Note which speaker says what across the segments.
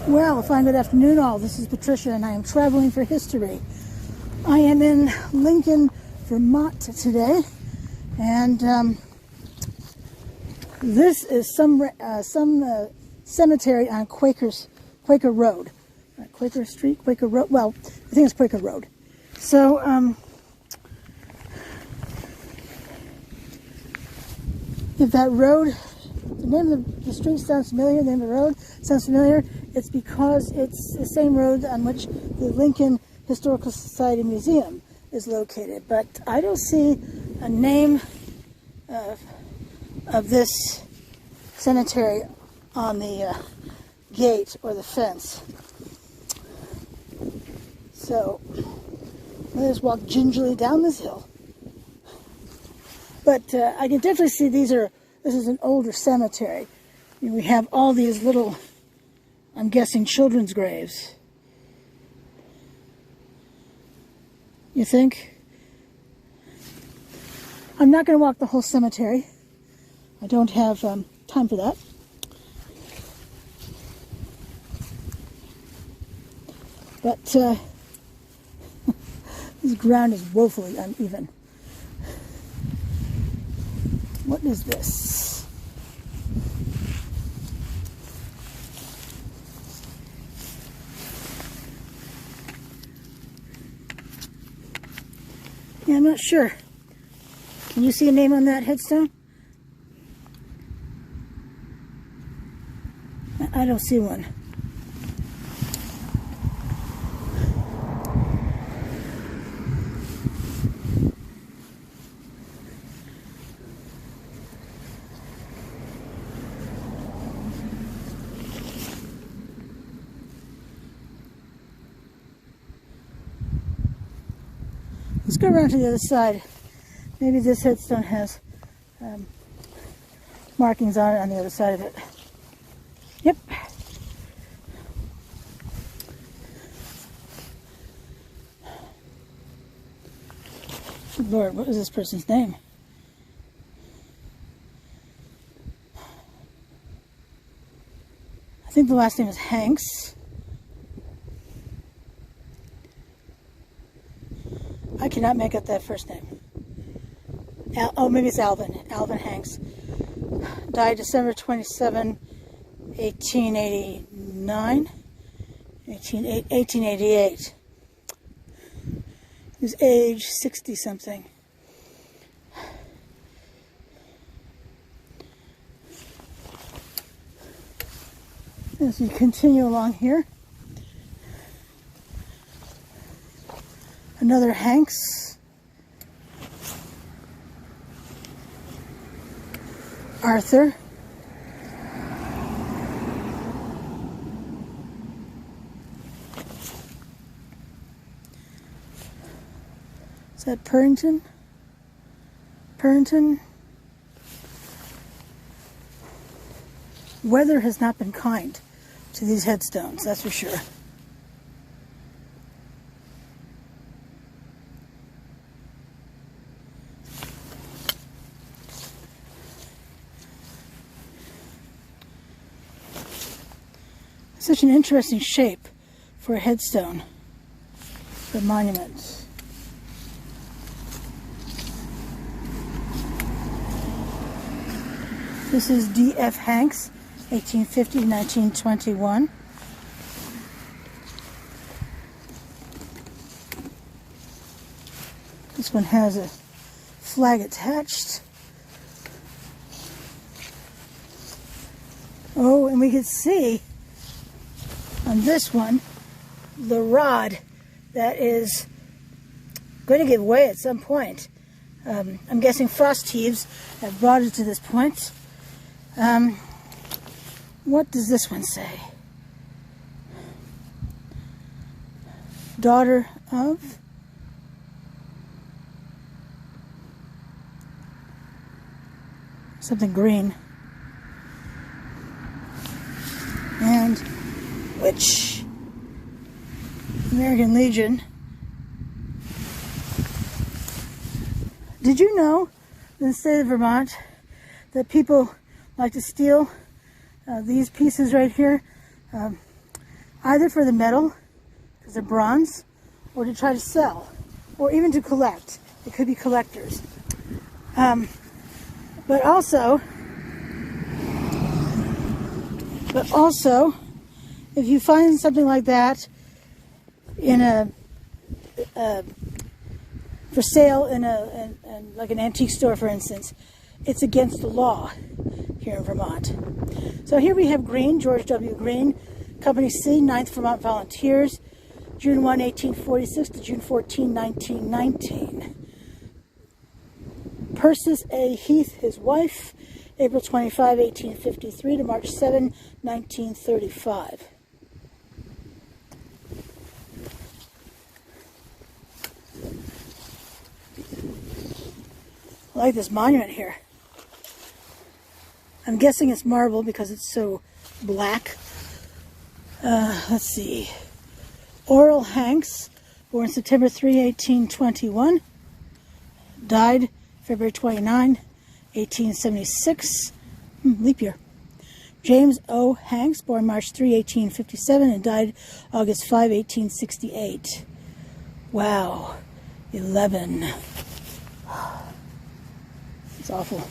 Speaker 1: Well, fine good afternoon all. This is Patricia and I am traveling for history. I am in Lincoln, Vermont today, and this is some cemetery on Quaker Road. Quaker Street, Quaker Road, well, I think it's Quaker Road. So, if that road, the name of the street sounds familiar, the name of the road sounds familiar, it's because it's the same road on which the Lincoln Historical Society Museum is located. But I don't see a name of this cemetery on the gate or the fence. So, let's just walk gingerly down this hill. But I can definitely see this is an older cemetery. You know, we have all these little, I'm guessing, children's graves. You think? I'm not going to walk the whole cemetery. I don't have time for that. But this ground is woefully uneven. What is this? Yeah, I'm not sure. Can you see a name on that headstone? I don't see one. Let's go around to the other side. Maybe this headstone has markings on it on the other side of it. Yep. Good Lord, what is this person's name? I think the last name is Hanks. I cannot make up that first name. Maybe it's Alvin. Alvin Hanks. Died December 27, 1889. 1888. He was age 60-something. As we continue along here, another Hanks. Arthur. Is that Purrington? Purrington? Weather has not been kind to these headstones, that's for sure. Such an interesting shape for a headstone, for monuments. This is D.F. Hanks, 1850 to 1921. This one has a flag attached. Oh, and we can see on this one the rod that is going to give way at some point. I'm guessing frost heaves have brought it to this point. What does this one say? Daughter of? Something green. And which? American Legion. Did you know in the state of Vermont that people like to steal these pieces right here? either for the metal, because they're bronze, or to try to sell, or even to collect. It could be collectors. But also, if you find something like that in for sale in like an antique store, for instance, it's against the law here in Vermont. So here we have Green, George W. Green, Company C, 9th Vermont Volunteers, June 1, 1846 to June 14, 1919. Persis A. Heath, his wife, April 25, 1853 to March 7, 1935. I like this monument here. I'm guessing it's marble because it's so black. Let's see. Oral Hanks, born September 3, 1821. Died February 29, 1876. Leap year. James O. Hanks, born March 3, 1857, and died August 5, 1868. Wow. 11. It's awful.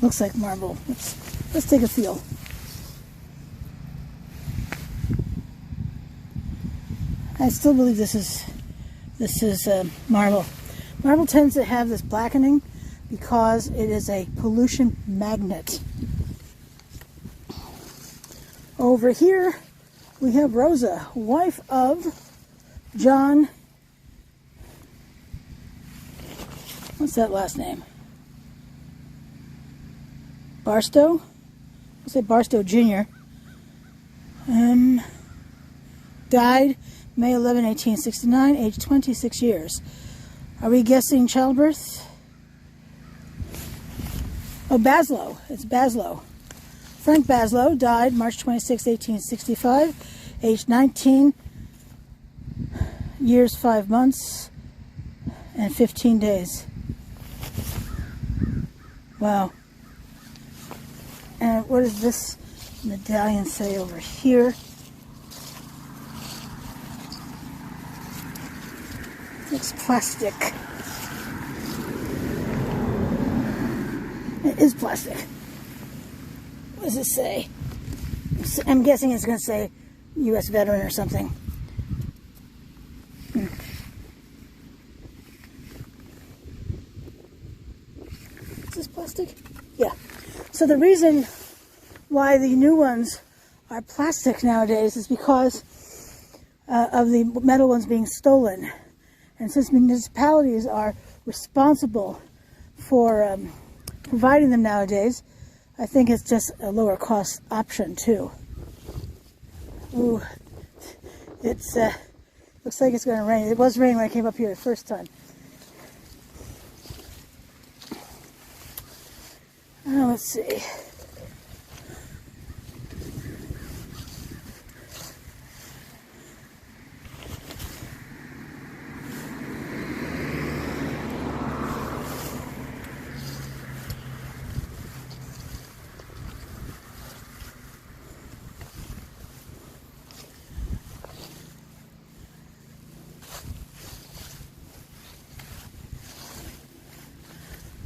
Speaker 1: Looks like marble. Let's take a feel. I still believe this is marble. Marble tends to have this blackening because it is a pollution magnet. Over here we have Rosa, wife of John. What's that last name? Barstow? I'll say Barstow Jr. Died May 11, 1869, age 26 years. Are we guessing childbirth? Oh, Baslow. It's Baslow. Frank Baslow died March 26, 1865, age 19 years, 5 months, and 15 days. Wow. And what does this medallion say over here? It's plastic. It is plastic. What does it say? I'm guessing it's going to say U.S. veteran or something. Is this plastic? Yeah. So the reason why the new ones are plastic nowadays is because of the metal ones being stolen. And since municipalities are responsible for providing them nowadays, I think it's just a lower cost option too. Ooh, it's looks like it's going to rain. It was raining when I came up here the first time. Let's see.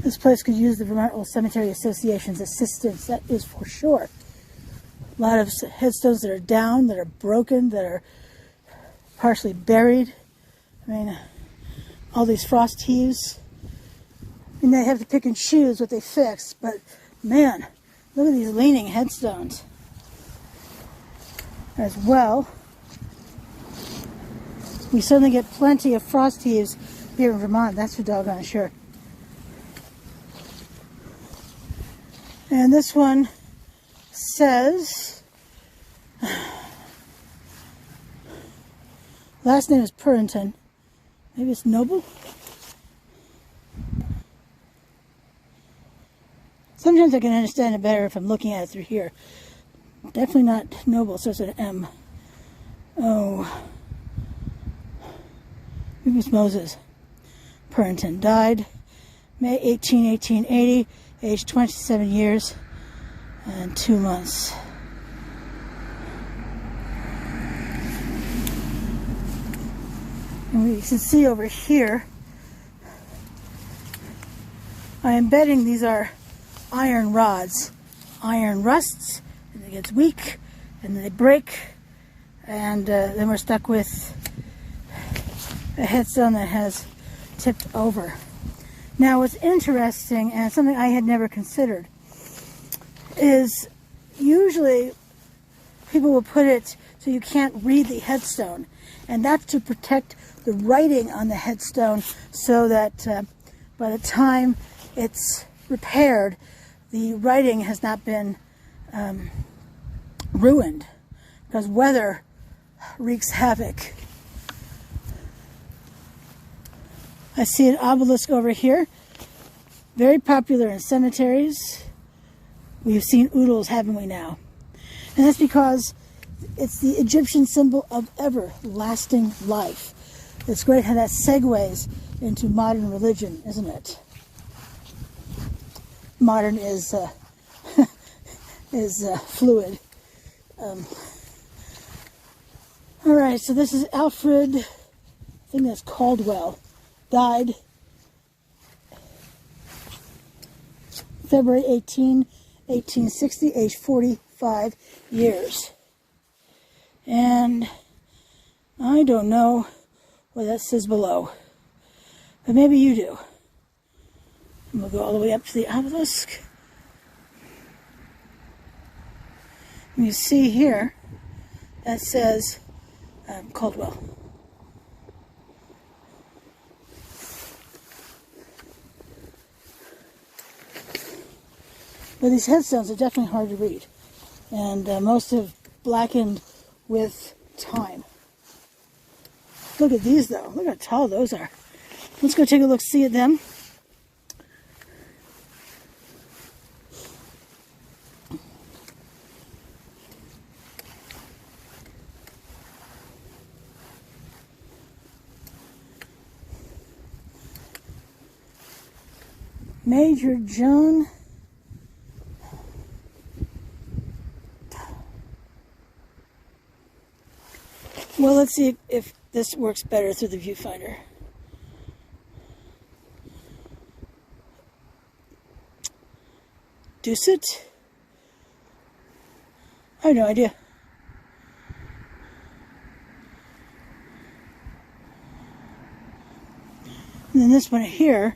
Speaker 1: This place could use the Vermont Old Cemetery Association's assistance, that is for sure. A lot of headstones that are down, that are broken, that are partially buried. I mean, all these frost heaves. And they have to pick and choose what they fix, but man, look at these leaning headstones. As well, we certainly get plenty of frost heaves here in Vermont, that's for doggone sure. And this one says, last name is Purinton. Maybe it's Noble? Sometimes I can understand it better if I'm looking at it through here. Definitely not Noble, starts with an M. Oh. Maybe it's Moses. Purinton died May 18, 1880. Age 27 years and 2 months. And we can see over here, I am betting these are iron rods. Iron rusts, and it gets weak, and then they break, and then we're stuck with a headstone that has tipped over. Now what's interesting, and something I had never considered, is usually people will put it so you can't read the headstone, and that's to protect the writing on the headstone so that by the time it's repaired, the writing has not been ruined, because weather wreaks havoc. I see an obelisk over here, very popular in cemeteries. We've seen oodles, haven't we now? And that's because it's the Egyptian symbol of everlasting life. It's great how that segues into modern religion, isn't it? Modern is fluid. All right, so this is Alfred, I think that's Caldwell, died February 18, 1860, age 45 years. And I don't know what that says below, but maybe you do. And we'll go all the way up to the obelisk. And you see here, that says Caldwell. But these headstones are definitely hard to read, and most have blackened with time. Look at these though. Look how tall those are. Let's go take a look, see at them. Major John Well, let's see if this works better through the viewfinder. Doucet? I have no idea. And then this one here,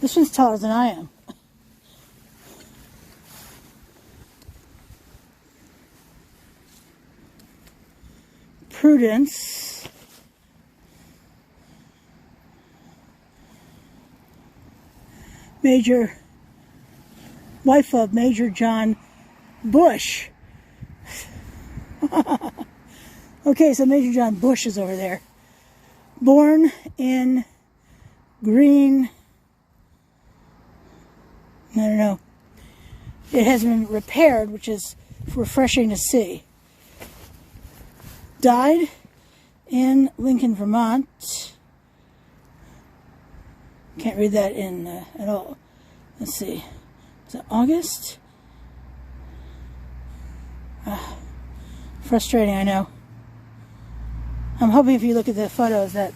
Speaker 1: this one's taller than I am. Prudence. Wife of Major John Bush. Okay, so Major John Bush is over there. Born in Green, I don't know. It has been repaired, which is refreshing to see. Died in Lincoln, Vermont. Can't read that in at all. Let's see. Is it August? Frustrating, I know. I'm hoping if you look at the photos that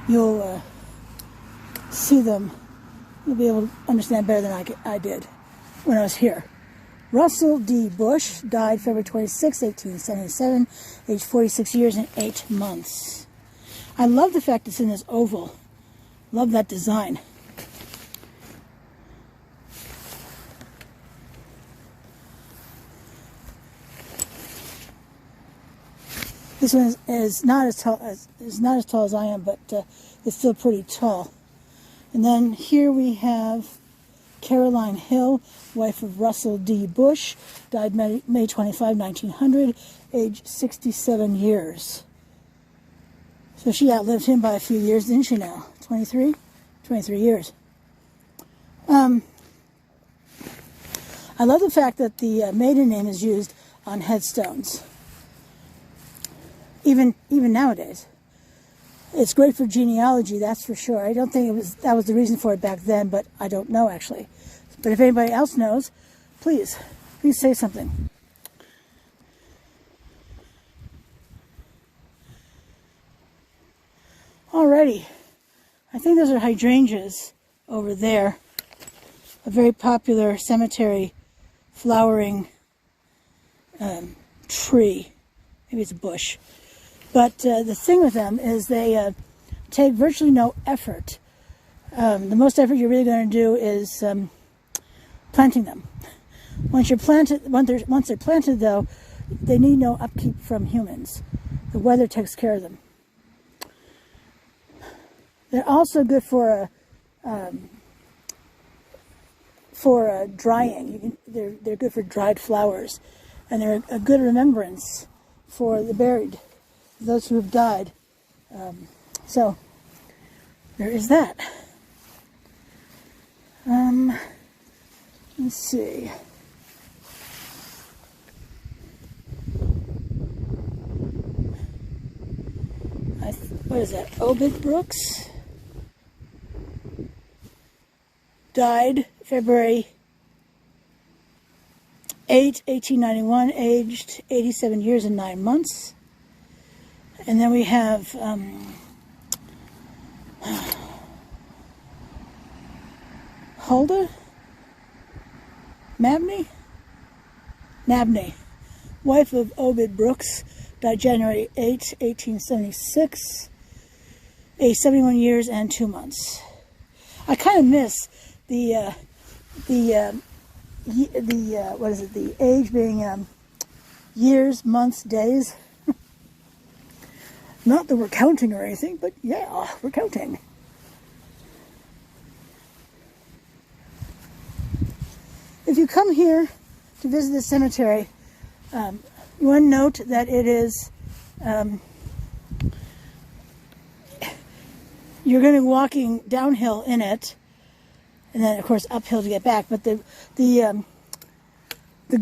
Speaker 1: you'll see them. You'll be able to understand better than I did when I was here. Russell D. Bush died February 26, 1877, age 46 years and 8 months. I love the fact it's in this oval. Love that design. This one is not as tall as I am, but it's still pretty tall. And then here we have Caroline Hill, wife of Russell D. Bush, died May 25, 1900, age 67 years. So she outlived him by a few years, didn't she now? 23? 23 years. I love the fact that the maiden name is used on headstones. Even nowadays. It's great for genealogy, that's for sure. I don't think that was the reason for it back then, but I don't know actually. But if anybody else knows, please say something. Alrighty, I think those are hydrangeas over there. A very popular cemetery flowering tree. Maybe it's a bush. But the thing with them is they take virtually no effort. The most effort you're really going to do is planting them. Once they're planted, though, they need no upkeep from humans. The weather takes care of them. They're also good for drying. They're good for dried flowers, and they're a good remembrance for the buried, those who have died. So there is that. Let's see. What is that? Obed Brooks died February 8, 1891, aged 87 years and 9 months. And then we have Huldah Nabney, wife of Obed Brooks, died January 8, 1876, aged 71 years and 2 months. I kind of miss the age being years, months, days. Not that we're counting or anything, but yeah, we're counting. If you come here to visit the cemetery, you want to note that it is, you're going to be walking downhill in it, and then of course uphill to get back, but the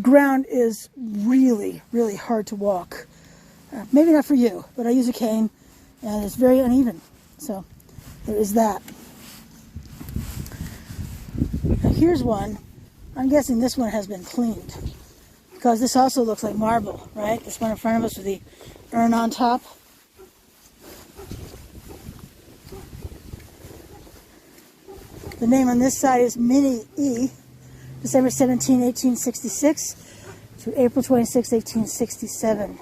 Speaker 1: ground is really, really hard to walk. Maybe not for you, but I use a cane, and it's very uneven, so there is that. Now here's one. I'm guessing this one has been cleaned, because this also looks like marble, right? This one in front of us with the urn on top. The name on this side is Minnie E., December 17, 1866 through April 26, 1867.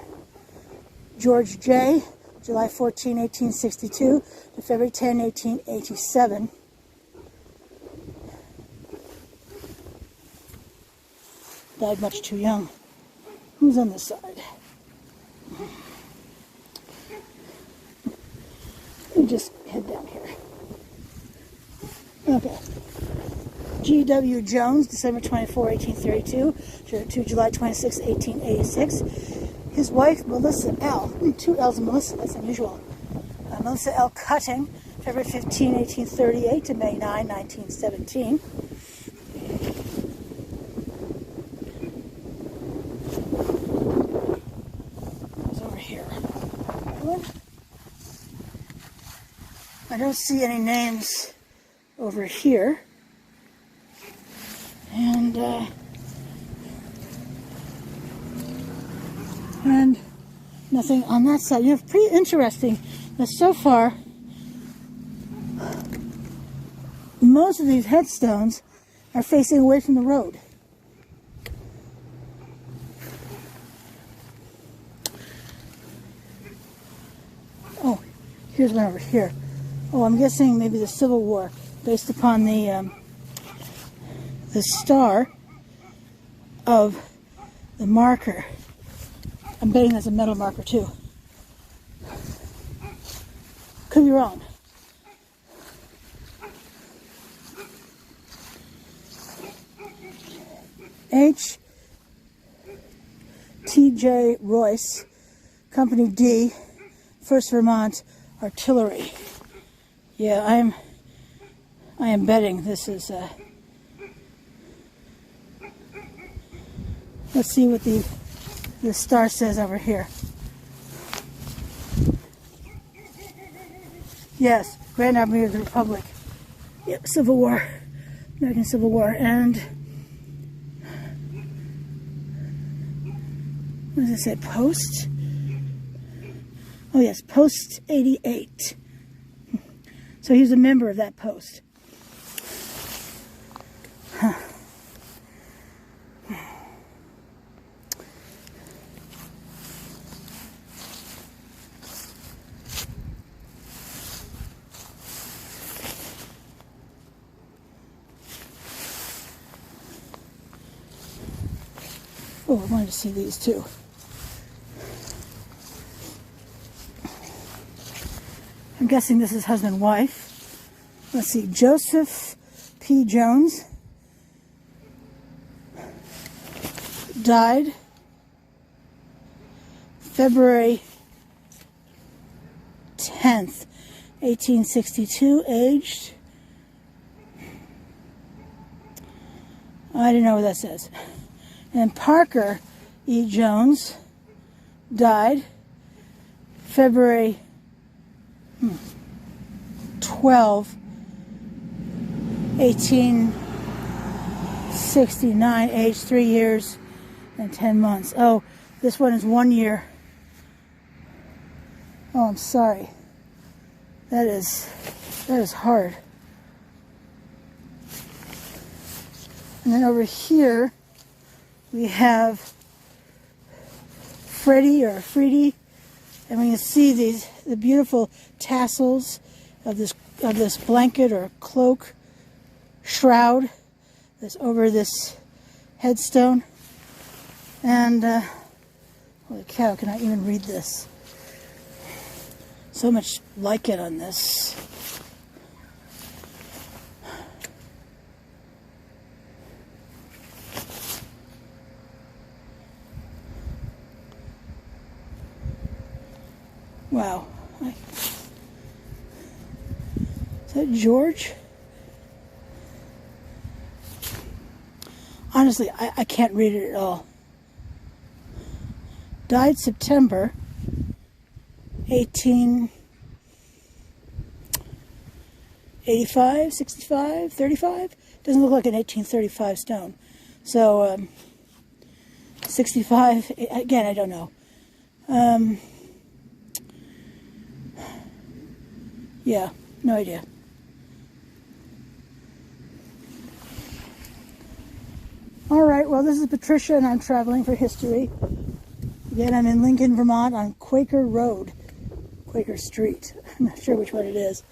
Speaker 1: George J., July 14, 1862 to February 10, 1887. Died much too young. Who's on this side? Let me just head down here. Okay. G.W. Jones, December 24, 1832 to July 26, 1886. His wife, Melissa L. Two L's in Melissa, that's unusual. Melissa L. Cutting, February 15, 1838 to May 9, 1917. I don't see any names over here, and nothing on that side. You know, it's pretty interesting that so far most of these headstones are facing away from the road. Oh, here's one over here. Oh, I'm guessing maybe the Civil War, based upon the star of the marker. I'm betting that's a metal marker too. Could be wrong. H. T.J. Royce, Company D, 1st Vermont Artillery. Yeah, I am betting this is, let's see what the star says over here. Yes, Grand Army of the Republic. Yep, Civil War, American Civil War, and what does it say, post? Oh yes, post 88. So he's a member of that post. Huh. Oh, I wanted to see these too. I'm guessing this is husband and wife. Let's see, Joseph P. Jones died February 10th, 1862, aged, I don't know what that says. And Parker E. Jones died February 12, 1869, age 3 years and 10 months. Oh, this one is 1 year. Oh, I'm sorry. That is hard. And then over here we have Freddie or Freddie, and we can see the beautiful tassels of this blanket or cloak shroud that's over this headstone. And holy cow, can I even read this? So much like it on this. Wow. Is that George? Honestly, I can't read it at all. Died September 1885, 65, 35? Doesn't look like an 1835 stone. So, 65, again, I don't know. Yeah, no idea. All right, well, this is Patricia, and I'm traveling for history. Again, I'm in Lincoln, Vermont, on Quaker Road, Quaker Street. I'm not sure which one it is.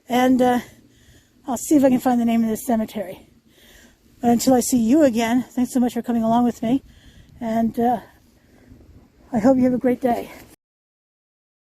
Speaker 1: And I'll see if I can find the name of this cemetery. But until I see you again, thanks so much for coming along with me. And I hope you have a great day.